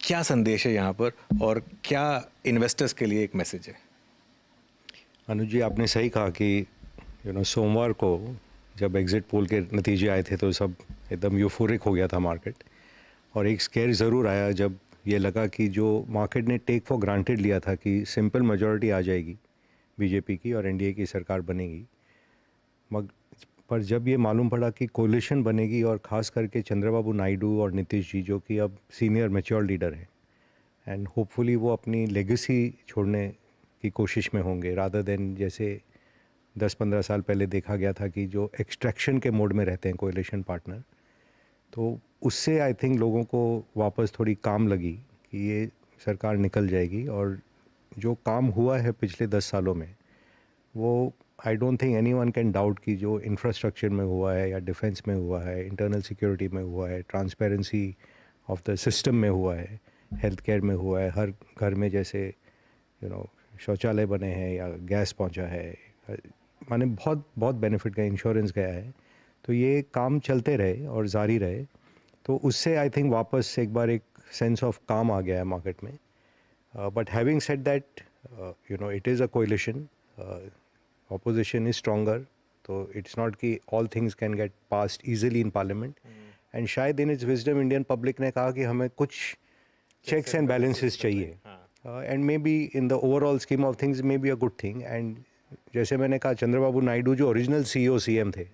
क्या संदेश है यहाँ पर और क्या इन्वेस्टर्स के लिए एक मैसेज है? अनुज जी, आपने सही कहा कि सोमवार को जब एग्ज़िट पोल के नतीजे आए थे तो सब एकदम यूफोरिक हो गया था मार्केट। और एक स्केयर ज़रूर आया जब ये लगा कि जो मार्केट ने टेक फॉर ग्रांटेड लिया था कि सिंपल मेजॉरिटी आ जाएगी बीजेपी की और एनडीए की सरकार बनेगी, मग पर जब ये मालूम पड़ा कि कोलिशन बनेगी और ख़ास करके चंद्रबाबू नायडू और नीतीश जी जो कि अब सीनियर मैच्योर लीडर हैं एंड होपफुली वो अपनी लेगेसी छोड़ने की कोशिश में होंगे, रादर देन जैसे 10-15 साल पहले देखा गया था कि जो एक्सट्रैक्शन के मोड में रहते हैं कोएलिशन पार्टनर। तो उससे आई थिंक लोगों को वापस थोड़ी काम लगी कि ये सरकार निकल जाएगी। और जो काम हुआ है पिछले 10 सालों में वो आई don't think anyone can doubt कि जो इंफ्रास्ट्रक्चर में हुआ है या डिफेंस में हुआ है, इंटरनल सिक्योरिटी में हुआ है, ट्रांसपेरेंसी ऑफ द सिस्टम में हुआ है, हेल्थ केयर में हुआ है, हर घर में जैसे शौचालय बने हैं या गैस पहुंचा है, माने बहुत बहुत बेनिफिट का इंश्योरेंस गया है। तो ये काम चलते रहे और जारी रहे तो उससे आई थिंक वापस एक बार एक सेंस ऑफ काम आ गया है मार्केट में। But having said that, it is a coalition, opposition is stronger, तो इट्स नॉट कि all things can get passed easily in parliament. And शायद in its wisdom Indian public ने कहा कि हमें कुछ चेक्स एंड बैलेंसेस चाहिए and maybe in the overall scheme of things maybe a good thing. And जैसे मैंने कहा चंद्रबाबू नायडू जो ओरिजिनल सीईओ सीएम थे,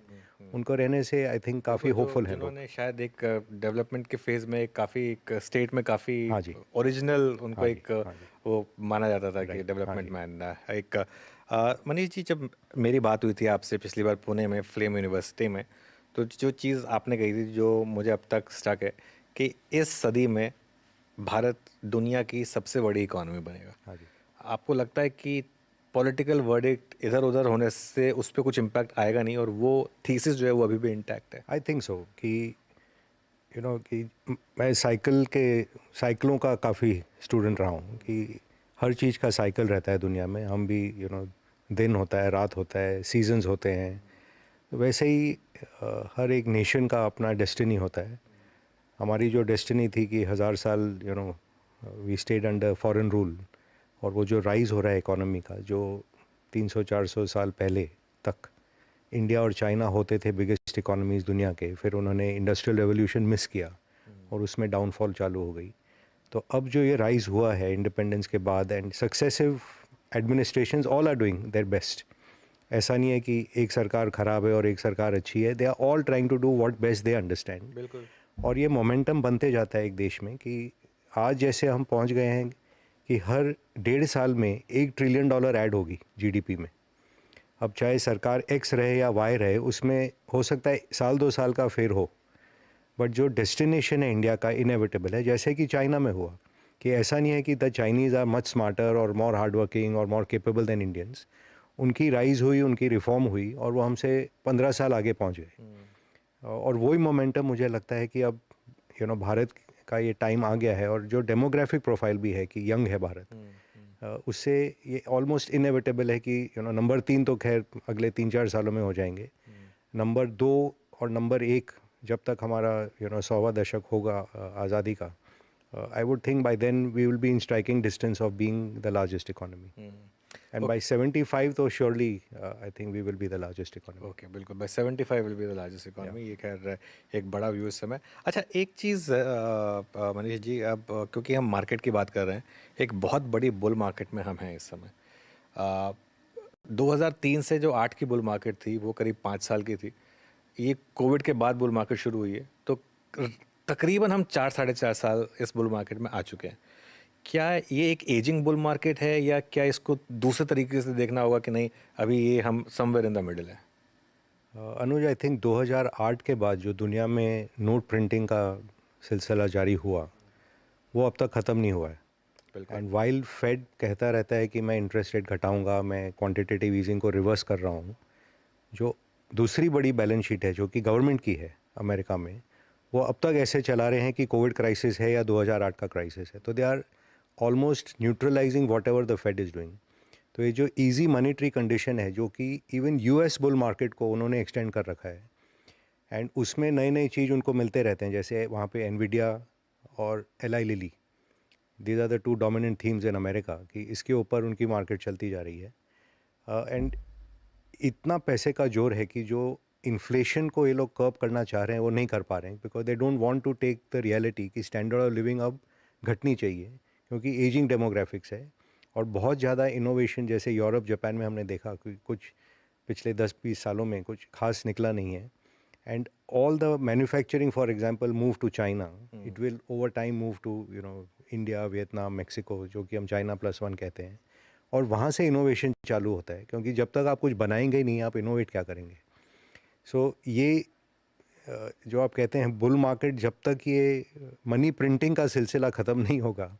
उनको रहने से आई थिंक काफ़ी बिल्कुल, जो होपफुल हैं लोग। जिन्होंने शायद एक डेवलपमंट के फेज में एक काफ़ी एक स्टेट में काफ़ी हाँ जी, ओरिजिनल उनको हाँ जी, एक हाँ जी, वो माना जाता था कि राइट, हाँ डेवलपमेंट जी, मैन एक मनीष जी, जब मेरी बात हुई थी आपसे पिछली बार पुणे में फ्लेम यूनिवर्सिटी में, तो जो चीज़ आपने कही थी जो मुझे अब तक स्टक है कि इस सदी में भारत दुनिया की सबसे बड़ी इकॉनमी बनेगा। हाँ जी। आपको लगता है कि पॉलिटिकल वर्डिक्ट इधर उधर होने से उस पर कुछ इम्पैक्ट आएगा नहीं और वो थीसिस जो है वो अभी भी इंटैक्ट है? आई थिंक सो कि कि मैं साइकिलों का काफ़ी स्टूडेंट रहा हूँ कि हर चीज़ का साइकिल रहता है दुनिया में। हम भी दिन होता है, रात होता है, सीजन्स होते हैं। वैसे ही हर एक नेशन का अपना डेस्टिनी होता है। हमारी जो डेस्टिनी थी कि 1000 साल we stayed under foreign rule, और वो जो राइज़ हो रहा है इकोनॉमी का, जो 300-400 साल पहले तक इंडिया और चाइना होते थे बिगेस्ट इकोनॉमीज़ दुनिया के, फिर उन्होंने इंडस्ट्रियल रेवोल्यूशन मिस किया और उसमें डाउनफॉल चालू हो गई। तो अब जो ये राइज़ हुआ है इंडिपेंडेंस के बाद and successive administrations all are doing their best. ऐसा नहीं है कि एक सरकार ख़राब है और एक सरकार अच्छी है, they are all trying to do what best they understand. बिल्कुल। और ये मोमेंटम बनते जाता है एक देश में कि आज जैसे हम पहुंच गए हैं कि हर 1.5 साल में $1 ट्रिलियन ऐड होगी जीडीपी में। अब चाहे सरकार एक्स रहे या वाई रहे, उसमें हो सकता है साल 2 साल का फेर हो, बट जो डेस्टिनेशन है इंडिया का इनएविटेबल है। जैसे कि चाइना में हुआ कि ऐसा नहीं है कि the Chinese are much smarter और मोर हार्ड वर्किंग और मोर केपेबल देन इंडियंस। उनकी राइज़ हुई, उनकी रिफॉर्म हुई और वो हमसे 15 साल आगे पहुंच गए। और वही मोमेंटम मुझे लगता है कि अब भारत का ये टाइम आ गया है। और जो डेमोग्राफिक प्रोफाइल भी है कि यंग है भारत, उससे ये ऑलमोस्ट इनएविटेबल है कि नंबर 3 तो खैर अगले 3-4 सालों में हो जाएंगे। नंबर 2 और नंबर 1 जब तक हमारा 100वां दशक होगा आज़ादी का, I would think by then we will be in striking distance of being the largest economy. And by okay. 75 तो surely I think we will be the largest economy. Okay, बिल्कुल, by 75 will be the largest या economy, ये खैर एक बड़ा view इस समय। अच्छा, एक चीज़ मनीष जी, अब क्योंकि हम मार्केट की बात कर रहे हैं, एक बहुत बड़ी बुल मार्केट में हम हैं इस समय। अ, 2003 से जो 8 की बुल मार्केट थी वो करीब 5 साल की थी। ये कोविड के बाद बुल मार्केट शुरू हुई है, तो तकरीबन हम 4 साढ़े 4 साल इस बुल मार्केट में आ चुके हैं। क्या ये एक एजिंग बुल मार्केट है या क्या इसको दूसरे तरीके से देखना होगा कि नहीं, अभी ये हम समवेयर इन द मिडिल है? अनुज, आई थिंक 2008 के बाद जो दुनिया में नोट प्रिंटिंग का सिलसिला जारी हुआ वो अब तक ख़त्म नहीं हुआ है। बिल्कुल। एंड वाइल फेड कहता रहता है कि मैं इंटरेस्ट रेट घटाऊंगा, मैं क्वांटिटेटिव ईजिंग को रिवर्स कर रहा हूँ, जो दूसरी बड़ी बैलेंस शीट है जो कि गवर्नमेंट की है अमेरिका में, वो अब तक ऐसे चला रहे हैं कि कोविड क्राइसिस है या 2008 का क्राइसिस है। तो they are almost neutralizing whatever the Fed is doing. तो ये जो इजी मॉनेटरी कंडीशन है जो कि इवन यूएस बुल मार्केट को उन्होंने एक्सटेंड कर रखा है, एंड उसमें नई नई चीज़ उनको मिलते रहते हैं। जैसे वहाँ पे एनवीडिया और Eli Lilly these are the two dominant themes in America कि इसके ऊपर उनकी मार्केट चलती जा रही है। एंड इतना पैसे का जोर है कि जो इन्फ्लेशन को ये लोग कर्ब करना चाह रहे हैं वो नहीं कर पा रहे हैं, because they don't want to take the reality कि स्टैंडर्ड ऑफ लिविंग अब घटनी चाहिए, क्योंकि एजिंग डेमोग्राफिक्स है और बहुत ज़्यादा इनोवेशन जैसे यूरोप जापान में हमने देखा कि कुछ पिछले 10-20 सालों में कुछ खास निकला नहीं है। And all the manufacturing for example move to China, it will over time move to India, Vietnam, Mexico, जो कि हम चाइना +1 कहते हैं। और वहाँ से इनोवेशन चालू होता है, क्योंकि जब तक आप कुछ बनाएंगे ही नहीं आप इनोवेट क्या करेंगे। सो ये जो आप कहते हैं बुल मार्केट, जब तक ये मनी प्रिंटिंग का सिलसिला ख़त्म नहीं होगा,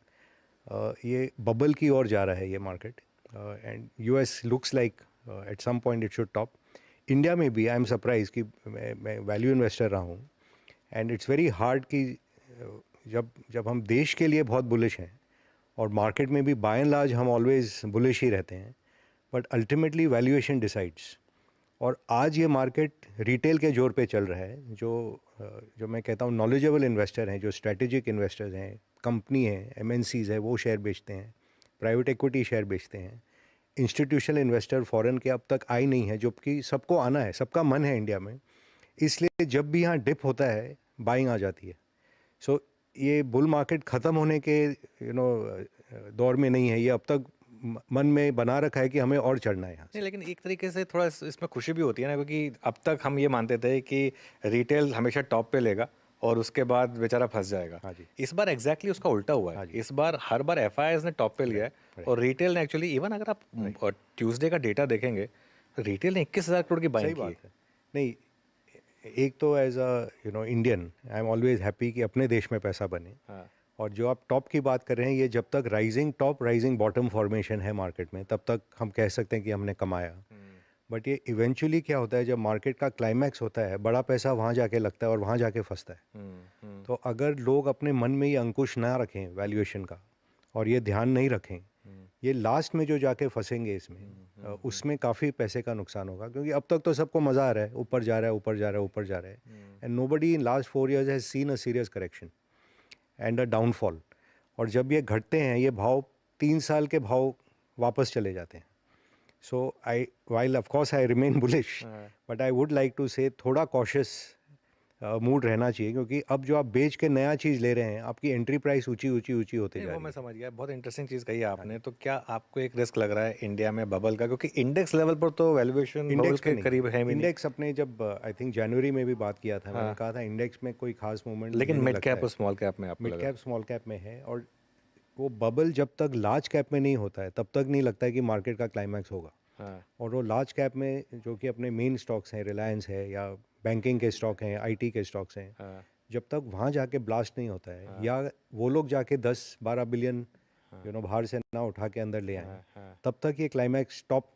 ये बबल की ओर जा रहा है ये market. And US looks like at some point it should top. India में भी आई एम सरप्राइज कि मैं वैल्यू इन्वेस्टर रहा हूँ, एंड इट्स वेरी हार्ड कि जब जब हम देश के लिए बहुत बुलिश हैं और मार्केट में भी बाय एंड लार्ज हम ऑलवेज बुलिश ही रहते हैं, बट अल्टीमेटली वैल्यूएशन डिसाइड्स। और आज ये मार्केट रिटेल के जोर पे चल रहा है। जो मैं कहता हूँ नॉलेजेबल इन्वेस्टर हैं, जो स्ट्रेटेजिक इन्वेस्टर्स हैं, कंपनी हैं, एमएनसीज है, वो शेयर बेचते हैं, प्राइवेट इक्विटी शेयर बेचते हैं। इंस्टीट्यूशनल इन्वेस्टर फॉरेन के अब तक आए नहीं है, जबकि सबको आना है, सबका मन है इंडिया में। इसलिए जब भी यहाँ डिप होता है बाइंग आ जाती है। सो ये बुल मार्केट ख़त्म होने के दौर में नहीं है, ये अब तक मन में बना रखा है कि हमें और चढ़ना है यहाँ से। नहीं, लेकिन एक तरीके से थोड़ा इसमें खुशी भी होती है ना, क्योंकि अब तक हम ये मानते थे कि रिटेल हमेशा टॉप पे लेगा और उसके बाद बेचारा फंस जाएगा। हाँ जी। इस बार एग्जैक्टली उसका उल्टा हुआ हाँ है। जी। इस बार हर बार एफआईआईज ने टॉप पे लिया है राइट। और रिटेल ने एक्चुअली, इवन अगर आप ट्यूसडे का डेटा देखेंगे, रिटेल ने 21,000 करोड़ की सही बाइंग की बात है। है। नहीं, एक तो as a Indian I am always happy कि अपने देश में पैसा बने। हाँ। और जो आप टॉप की बात कर रहे हैं, ये जब तक rising top rising bottom formation है मार्केट में, तब तक हम कह सकते हैं कि हमने कमाया। बट ये इवेंचुअली क्या होता है, जब मार्केट का क्लाइमैक्स होता है, बड़ा पैसा वहाँ जाके लगता है और वहाँ जाके फंसता है। तो अगर लोग अपने मन में ये अंकुश ना रखें वैल्यूएशन का और ये ध्यान नहीं रखें, ये लास्ट में जो जाके फंसेंगे इसमें, उसमें काफ़ी पैसे का नुकसान होगा। क्योंकि अब तक तो सबको मज़ा आ रहा है, ऊपर जा रहा है, ऊपर जा रहा है, ऊपर जा रहा है, and nobody in last 4 years has seen a serious correction and a downfall. और जब ये घटते हैं, ये भाव 3 साल के भाव वापस चले जाते हैं। So I while of course I remain bullish, but I would like to say थोड़ा कॉशियस मूड रहना चाहिए, क्योंकि अब जो आप बेच के नया चीज़ ले रहे हैं, आपकी एंट्री प्राइस ऊंची ऊंची ऊंची होते नहीं, जा वो रही मैं है। समझ गया। बहुत इंटरेस्टिंग चीज़ कही है आपने। तो क्या आपको एक रिस्क लग रहा है इंडिया में बबल का, क्योंकि इंडेक्स लेवल पर तो वैल्यूएशन बबल इंडेक्स पे के नहीं करीब है। है भी नहीं। इंडेक्स अपने जब आई थिंक जनवरी में भी बात किया था, मैंने हाँ, कहा था इंडेक्स में कोई खास मूवमेंट मुझे लेकिन नहीं मिड लगता कैप है। और स्मॉल कैप में आपको मिड लग रहा कैप स्मॉल कैप में है, और वो बबल जब तक लार्ज कैप में नहीं होता है, तब तक नहीं लगता है कि मार्केट का क्लाइमैक्स होगा। है। हाँ। और वो लार्ज कैप में जो कि अपने मेन स्टॉक्स हैं, रिलायंस है या बैंकिंग के स्टॉक हैं, आईटी के स्टॉक्स हैं, हाँ। जब तक वहाँ जाके ब्लास्ट नहीं होता है, हाँ। या वो लोग जाके 10-12 बिलियन बाहर से ना उठा के अंदर ले आए, हाँ। हाँ। तब तक ये क्लाइमैक्स टॉप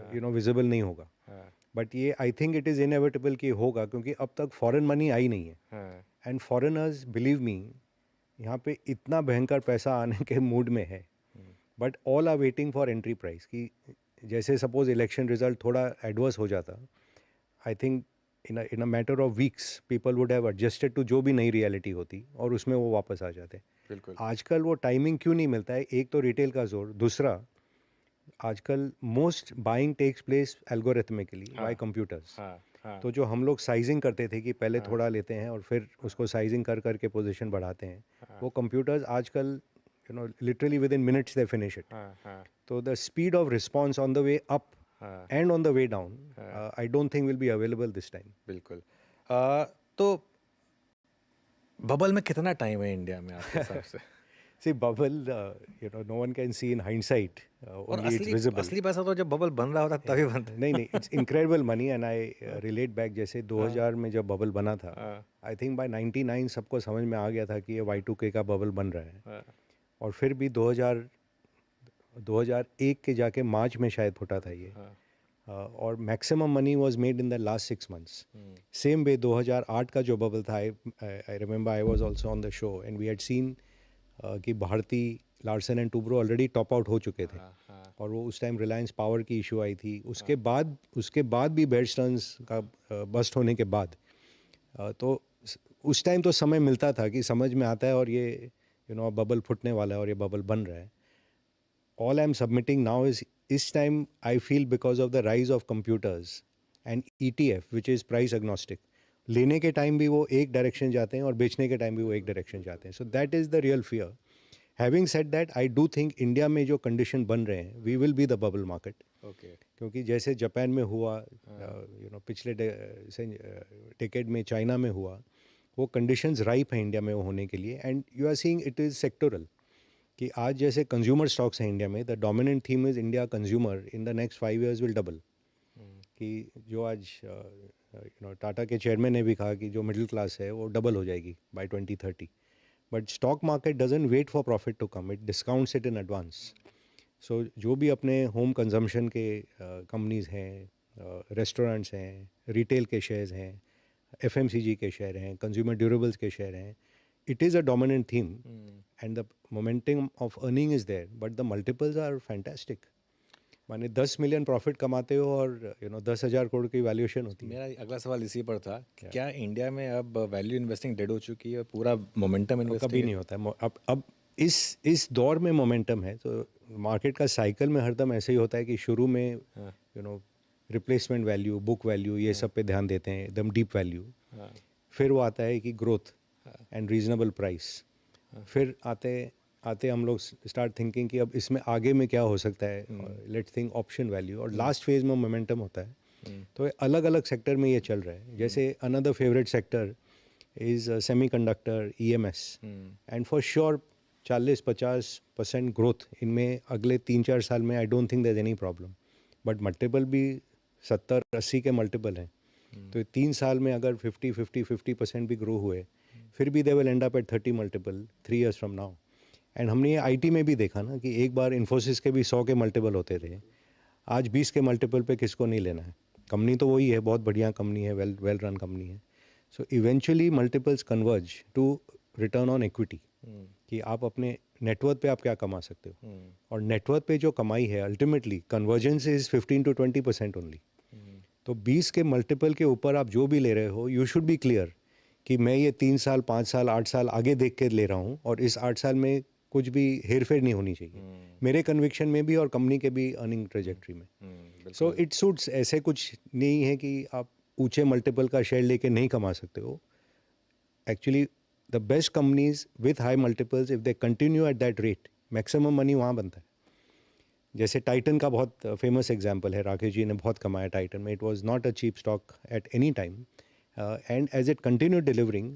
विजिबल नहीं होगा। हाँ। बट ये I think it is inevitable कि होगा, क्योंकि अब तक फॉरेन मनी आई नहीं है। हाँ। एंड फॉरेनर्स बिलीव मी, यहाँ पे इतना भयंकर पैसा आने के मूड में है, but all are waiting for entry price. कि जैसे सपोज इलेक्शन रिजल्ट थोड़ा एडवर्स हो जाता, I think in a matter of weeks people would have adjusted to जो भी नई रियलिटी होती, और उसमें वो वापस आ जाते। बिल्कुल। आजकल वो टाइमिंग क्यों नहीं मिलता है? एक तो रिटेल का जोर, दूसरा आजकल most buying takes place algorithmically by हाँ। कंप्यूटर्स। हाँ। हाँ। तो जो हम लोग साइजिंग करते थे कि पहले हाँ। थोड़ा लेते हैं और फिर उसको साइजिंग कर करके पोजीशन बढ़ाते हैं, वो कंप्यूटर्स आजकल literally within minutes they finish it. हाँ। हाँ। तो the speed of response on the way up हाँ। And on the way down, I don't think will be available this time. बिल्कुल। तो बबल में कितना टाइम है इंडिया में आपके हिसाब से? See bubble, no one can see in hindsight, और ओनली इट्स असली विजिबल। असली पैसा तो जब बबल बन रहा होता तभी बनता है। नहीं नहीं, it's incredible money, and I relate back. जैसे 2000 में जब बबल बना था, हाँ। आई थिंक बाय 99 सबको समझ में आ गया था कि ये Y2K का बबल बन रहा है। हाँ। और फिर भी 2001 के जाके मार्च में शायद फूटा था ये। हाँ। और maximum money was made in the last 6 months। Same way 2008 का जो बबल था, I remember I was also on the show and we had seen कि Bharti, Larsen and Toubro already top out हो चुके थे। हाँ। हाँ। और वो उस टाइम रिलायंस पावर की इशू आई थी। उसके बाद भी बेयर स्टर्न्स का बस्ट होने के बाद, तो उस टाइम तो समय मिलता था कि समझ में आता है, और ये बबल फुटने वाला है और ये बबल बन रहा है. All I'm submitting now is time I feel because of the rise of computers and ETF which is price agnostic. लेने के टाइम भी वो एक डायरेक्शन जाते हैं और बेचने के टाइम भी वो एक डायरेक्शन जाते हैं. So that is the real fear. Having said that I do think India में जो कंडीशन बन रहे हैं we will be the bubble market. Okay. क्योंकि जैसे जापान में हुआ, पिछले डेकेड में चाइना में हुआ, वो कंडीशंस राइप हैं इंडिया में वो होने के लिए. And you are seeing it is sectoral कि आज जैसे कंज्यूमर स्टॉक्स हैं इंडिया में, the dominant theme is India consumer in the next 5 years will double. कि जो आज टाटा के चेयरमैन ने भी कहा कि जो मिडिल क्लास है वो डबल हो जाएगी by 2030. But stock market doesn't wait for profit to come, it discounts it in advance. So जो भी अपने होम कंजम्पशन के कंपनीज हैं, रेस्टोरेंट्स हैं, रिटेल के शेयर्स हैं, एफएमसीजी के शेयर हैं, कंज्यूमर ड्यूरेबल्स के शेयर हैं, it is a dominant theme and the momentum of earning is there, but the multiples are fantastic. माने 10 मिलियन प्रॉफिट कमाते हो और 10,000 करोड़ की वैल्यूएशन होती है. मेरा अगला सवाल इसी पर था कि क्या इंडिया में अब वैल्यू इन्वेस्टिंग डेड हो चुकी है, पूरा मोमेंटम इन्वेस्टिंग कभी नहीं होता है. अब इस दौर में मोमेंटम है. तो मार्केट का साइकिल में हरदम ऐसे ही होता है कि शुरू में रिप्लेसमेंट वैल्यू, बुक वैल्यू, ये सब पे ध्यान देते हैं, एकदम डीप वैल्यू. फिर वो आता है कि ग्रोथ एंड रीजनेबल प्राइस. फिर आते हम लोग स्टार्ट थिंकिंग कि अब इसमें आगे में क्या हो सकता है, लेट्स थिंक ऑप्शन वैल्यू. और लास्ट फेज में मोमेंटम होता है. तो अलग अलग सेक्टर में ये चल रहा है. जैसे another favourite sector is semiconductor, EMS. And for sure 40-50% growth इनमें अगले 3-4 साल में. I don't think there any problem. But multiple भी 70-80 के मल्टीपल हैं. तो 3 साल में अगर 50% भी ग्रो हुए, फिर भी they will and up at 30 multiple 3 years from now. And हमने ये आईटी में भी देखा ना कि एक बार इन्फोसिस के भी 100 के मल्टीपल होते थे. आज 20 के मल्टीपल पे किसको नहीं लेना है. कंपनी तो वही है, बहुत बढ़िया कंपनी है, वेल रन कंपनी है. So eventually multiples converge to return on equity. कि आप अपने नेटवर्थ पे आप क्या कमा सकते हो. और नेटवर्थ पे जो कमाई है अल्टीमेटली कन्वर्जेंस इज 15-20% ओनली. तो 20 के मल्टीपल के ऊपर आप जो भी ले रहे हो, यू शुड बी क्लियर कि मैं ये 3 साल, 5 साल, 8 साल आगे देख के ले रहा हूँ और इस 8 साल में कुछ भी हेरफेर नहीं होनी चाहिए. मेरे कन्विक्शन में भी और कंपनी के भी अर्निंग ट्रेजेक्ट्री में. So it suits. ऐसे कुछ नहीं है कि आप ऊंचे मल्टीपल का शेयर लेके नहीं कमा सकते हो. Actually the best companies with high multiples, if they continue at that rate, maximum money वहाँ बनता है. जैसे टाइटन का बहुत फेमस एग्जाम्पल है. राकेश जी ने बहुत कमाया टाइटन में. It was not a cheap stock at any time. And as it continue delivering,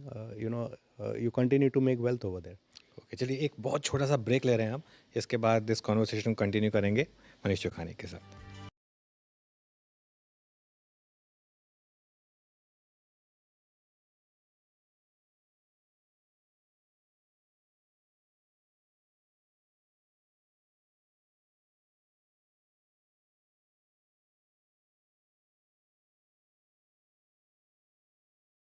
you continue to make wealth over there. Okay, चलिए एक बहुत छोटा सा ब्रेक ले रहे हैं हम. इसके बाद इस कॉन्वर्सेशन कंटिन्यू करेंगे मनीष चौखानी के साथ.